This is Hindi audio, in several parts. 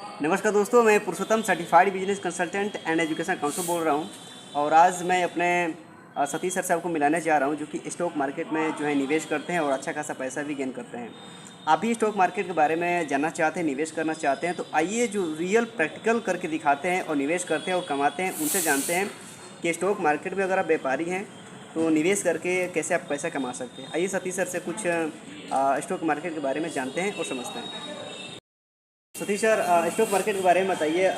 नमस्कार दोस्तों, मैं Purushottam certified business consultant and education counsellor बोल रहा हूं। और आज मैं अपने सतीश सर से आपको मिलाने जा रहा हूं, जो कि स्टॉक मार्केट में जो है निवेश करते हैं और अच्छा खासा पैसा भी गेन करते हैं। आप भी स्टॉक मार्केट के बारे में जानना चाहते हैं, निवेश करना चाहते हैं, तो आइए जो रियल प्रैक्टिकल करके दिखाते हैं और निवेश करते हैं और कमाते हैं, उनसे जानते हैं कि स्टॉक मार्केट में अगर आप व्यापारी हैं तो निवेश करके कैसे आप पैसा कमा सकते हैं। आइए सतीश सर से कुछ स्टॉक मार्केट के बारे में जानते हैं और समझते हैं। सतीश सर, स्टॉक मार्केट के बारे में बताइए,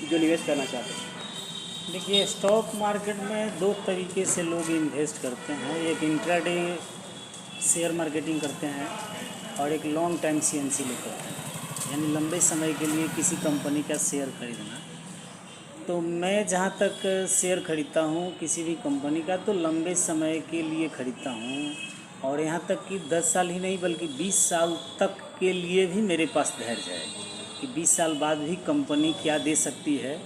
जो निवेश करना चाहते हैं। देखिए, स्टॉक मार्केट में दो तरीके से लोग इन्वेस्ट करते हैं। एक इंट्राडे शेयर मार्केटिंग करते हैं और एक लॉन्ग टाइम सीएनसी लेकर करते हैं, यानी लंबे समय के लिए किसी कंपनी का शेयर खरीदना। तो मैं जहाँ तक शेयर खरीदता हूँ किसी भी कंपनी का, तो लंबे समय के लिए खरीदता हूँ। और यहाँ तक कि 10 साल ही नहीं बल्कि 20 साल तक के लिए भी मेरे पास धैर्य है कि 20 साल बाद भी कंपनी क्या दे सकती है,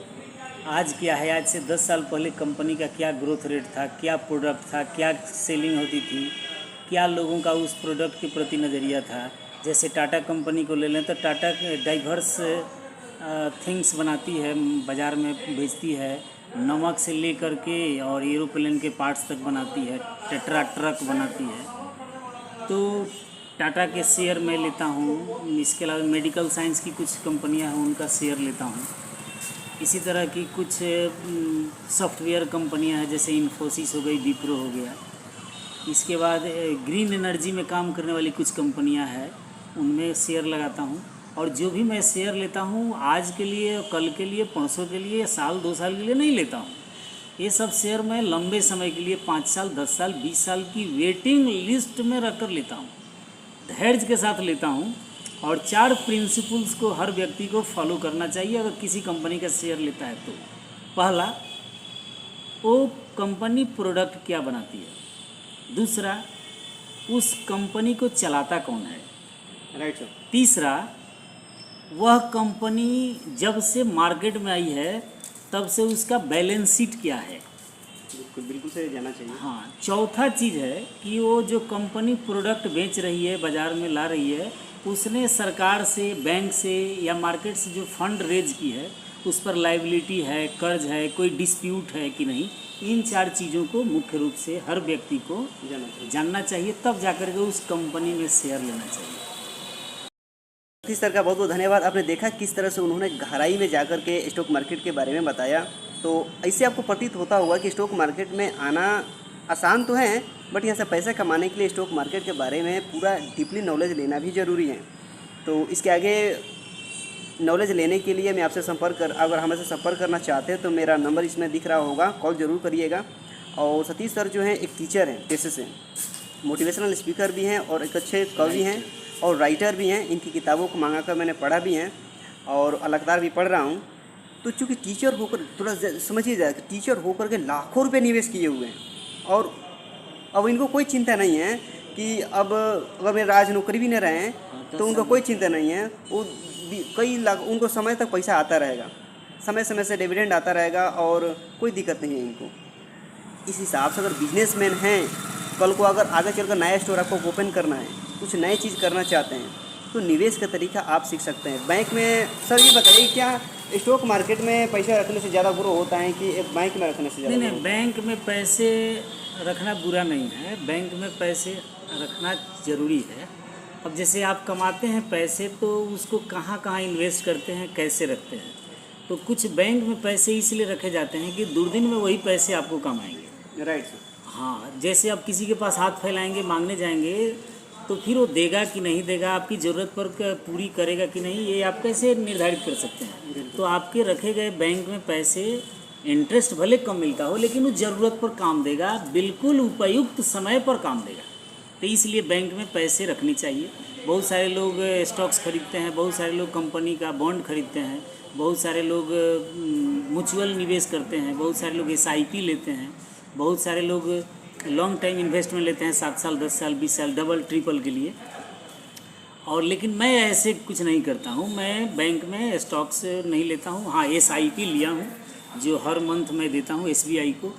आज क्या है, आज से 10 साल पहले कंपनी का क्या ग्रोथ रेट था, क्या प्रोडक्ट था, क्या सेलिंग होती थी, क्या लोगों का उस प्रोडक्ट के प्रति नज़रिया था। जैसे टाटा कंपनी को ले लें तो टाटा डाइवर्स थिंग्स बनाती है, बाज़ार में बेचती है, नमक से लेकर के और एरोप्लेन के पार्ट्स तक बनाती है, टेट्रा ट्रक बनाती है। तो टाटा के शेयर मैं लेता हूँ। इसके अलावा मेडिकल साइंस की कुछ कंपनियां हैं, उनका शेयर लेता हूँ। इसी तरह की कुछ सॉफ्टवेयर कंपनियां हैं, जैसे इन्फोसिस हो गई, विप्रो हो गया। इसके बाद ग्रीन एनर्जी में काम करने वाली कुछ कंपनियां हैं, उनमें शेयर लगाता हूँ। और जो भी मैं शेयर लेता हूँ आज के लिए, कल के लिए, परसों के लिए, साल 2 साल के लिए नहीं लेता हूँ। ये सब शेयर मैं लंबे समय के लिए 5 साल, 10 साल, 20 साल की वेटिंग लिस्ट में रख कर लेता हूँ, धैर्य के साथ लेता हूँ। और 4 प्रिंसिपल्स को हर व्यक्ति को फॉलो करना चाहिए अगर किसी कंपनी का शेयर लेता है तो। पहला, वो कंपनी प्रोडक्ट क्या बनाती है। दूसरा, उस कंपनी को चलाता कौन है। Right sir. तीसरा, वह कंपनी जब से मार्केट में आई है तब से उसका बैलेंस शीट क्या है। बिल्कुल बिल्कुल सही जाना चाहिए। हाँ, चौथा चीज़ है कि वो जो कंपनी प्रोडक्ट बेच रही है, बाज़ार में ला रही है, उसने सरकार से, बैंक से या मार्केट से जो फंड रेज की है, उस पर लायबिलिटी है, कर्ज है, कोई डिस्प्यूट है कि नहीं। इन 4 चीज़ों को मुख्य रूप से हर व्यक्ति को जानना चाहिए, तब जाकर के उस कंपनी में शेयर लेना चाहिए। सतीश सर का बहुत बहुत धन्यवाद। आपने देखा किस तरह से उन्होंने गहराई में जाकर के स्टॉक मार्केट के बारे में बताया। तो ऐसे आपको प्रतीत होता होगा कि स्टॉक मार्केट में आना आसान तो है, बट यहाँ से पैसा कमाने के लिए स्टॉक मार्केट के बारे में पूरा डीपली नॉलेज लेना भी ज़रूरी है। तो इसके आगे नॉलेज लेने के लिए मैं आपसे अगर हमसे संपर्क करना चाहते हैं तो मेरा नंबर इसमें दिख रहा होगा, कॉल ज़रूर करिएगा। और सतीश सर जो हैं एक टीचर हैं पेशे से, मोटिवेशनल स्पीकर भी हैं और एक अच्छे कवि हैं और राइटर भी हैं। इनकी किताबों को मंगा कर मैंने पढ़ा भी हैं और अलगदार भी पढ़ रहा हूँ। तो चूँकि टीचर होकर, थोड़ा समझिए जाए कि टीचर होकर के लाखों रुपए निवेश किए हुए हैं और अब इनको कोई चिंता नहीं है कि अब अगर मेरे राज नौकरी भी न रहें तो उनको कोई चिंता नहीं है। वो कई लाख, उनको समय तक पैसा आता रहेगा, समय समय से डिविडेंड आता रहेगा और कोई दिक्कत नहीं है इनको। इस हिसाब से अगर बिजनेसमैन हैं, कल को अगर आगे चलकर नया स्टोर आपको ओपन करना है, कुछ नई चीज़ करना चाहते हैं, तो निवेश का तरीका आप सीख सकते हैं। बैंक में सर ये बताइए, क्या स्टॉक मार्केट में पैसा रखने से ज़्यादा ग्रो होता है कि बैंक में रखने से ज़्यादा? नहीं, बैंक में पैसे रखना बुरा नहीं है, बैंक में पैसे रखना ज़रूरी है। अब जैसे आप कमाते हैं पैसे, तो उसको कहाँ कहाँ इन्वेस्ट करते हैं, कैसे रखते हैं। तो कुछ बैंक में पैसे इसलिए रखे जाते हैं कि दुर्दिन में वही पैसे आपको कम आएंगे। Right sir. हाँ, जैसे आप किसी के पास हाथ फैलाएंगे, मांगने जाएंगे, तो फिर वो देगा कि नहीं देगा, आपकी ज़रूरत पर पूरी करेगा कि नहीं, ये आप कैसे निर्धारित कर सकते हैं। तो आपके रखे गए बैंक में पैसे, इंटरेस्ट भले कम मिलता हो लेकिन वो ज़रूरत पर काम देगा, बिल्कुल उपयुक्त समय पर काम देगा। तो इसलिए बैंक में पैसे रखनी चाहिए। बहुत सारे लोग स्टॉक्स खरीदते हैं, बहुत सारे लोग कंपनी का बॉन्ड खरीदते हैं, बहुत सारे लोग म्यूचुअल निवेश करते हैं, बहुत सारे लोग SIP लेते हैं, बहुत सारे लोग लॉन्ग टाइम इन्वेस्टमेंट लेते हैं, 7 साल, 10 साल, 20 साल, डबल ट्रिपल के लिए। और लेकिन मैं ऐसे कुछ नहीं करता हूँ, मैं बैंक में स्टॉक्स नहीं लेता हूँ। हाँ, SIP लिया हूँ जो हर मंथ मैं देता हूँ SBI को।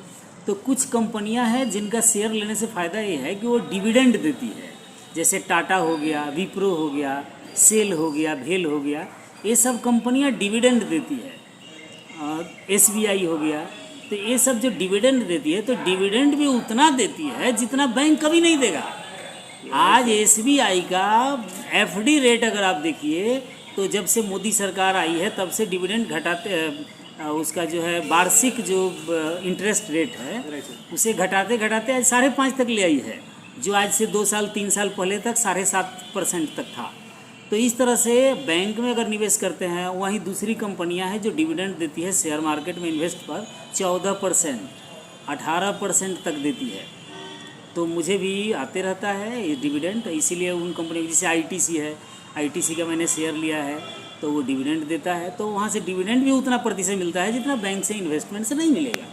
तो कुछ कंपनियां हैं जिनका शेयर लेने से फ़ायदा ये है कि वो डिविडेंड देती है, जैसे टाटा हो गया, विप्रो हो गया, सेल हो गया, भेल हो गया। ये सब कंपनियां डिविडेंड देती है। SBI हो गया, तो ये सब जो डिविडेंड देती है तो डिविडेंड भी उतना देती है जितना बैंक कभी नहीं देगा। आज SBI का FD रेट अगर आप देखिए तो जब से मोदी सरकार आई है तब से डिविडेंड घटाते उसका जो है वार्षिक जो इंटरेस्ट रेट है उसे घटाते घटाते आज 5.5 तक ले आई है, जो आज से 2 साल 3 साल पहले तक 7.5% तक था। तो इस तरह से बैंक में अगर निवेश करते हैं, वहीं दूसरी कंपनियां हैं जो डिविडेंड देती है शेयर मार्केट में इन्वेस्ट पर 14%, 18% तक देती है। तो मुझे भी आते रहता है ये डिविडेंड, इसीलिए उन कंपनी जैसे ITC है, ITC का मैंने शेयर लिया है तो वो डिविडेंड देता है, तो वहाँ से डिविडेंड भी उतना प्रतिशत मिलता है जितना बैंक से इन्वेस्टमेंट से नहीं मिलेगा।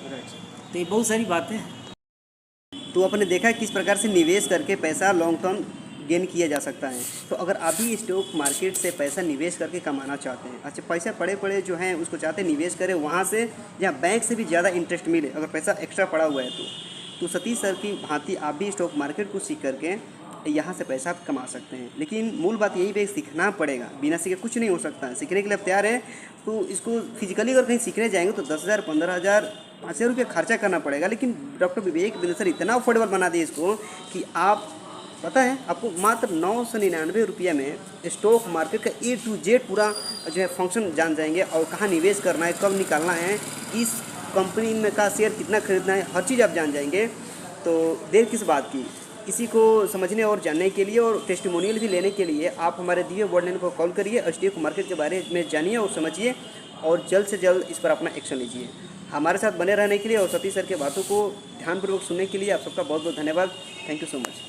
तो ये बहुत सारी बातें हैं। तो आपने देखा किस प्रकार से निवेश करके पैसा लॉन्ग टर्म गेन किया जा सकता है। तो अगर आप भी स्टॉक मार्केट से पैसा निवेश करके कमाना चाहते हैं, अच्छा पैसा पड़े पड़े जो हैं उसको चाहते हैं निवेश करें वहाँ से जहाँ बैंक से भी ज़्यादा इंटरेस्ट मिले, अगर पैसा एक्स्ट्रा पड़ा हुआ है तो सतीश सर की भांति आप भी स्टॉक मार्केट को सीख करके यहाँ से पैसा आप कमा सकते हैं। लेकिन मूल बात यही है सीखना पड़ेगा, बिना सीखे कुछ नहीं हो सकता है। सीखने के लिए आप तैयार है तो इसको फिजिकली अगर कहीं सीखने जाएंगे तो 10,000, 15,000, 5,000 रुपये खर्चा करना पड़ेगा। लेकिन डॉक्टर विवेक बिंद सर इतना अफोर्डेबल बना दिए इसको कि आप पता है आपको मात्र 999 रुपये में स्टॉक मार्केट का A to Z पूरा जो है फंक्शन जान जाएंगे, और कहाँ निवेश करना है, कब निकालना है, इस कंपनी में का शेयर कितना खरीदना है, हर चीज़ आप जान जाएंगे। तो देर किस बात की, इसी को समझने और जानने के लिए और टेस्टिमोनियल भी लेने के लिए आप हमारे दिए वर्ल्ड को कॉल करिए, स्टॉक मार्केट के बारे में जानिए और समझिए और जल्द से जल्द इस पर अपना एक्शन लीजिए। हमारे साथ बने रहने के लिए और सतीश सर के बातों को ध्यानपूर्वक सुनने के लिए आप सबका बहुत बहुत धन्यवाद। Thank you so much.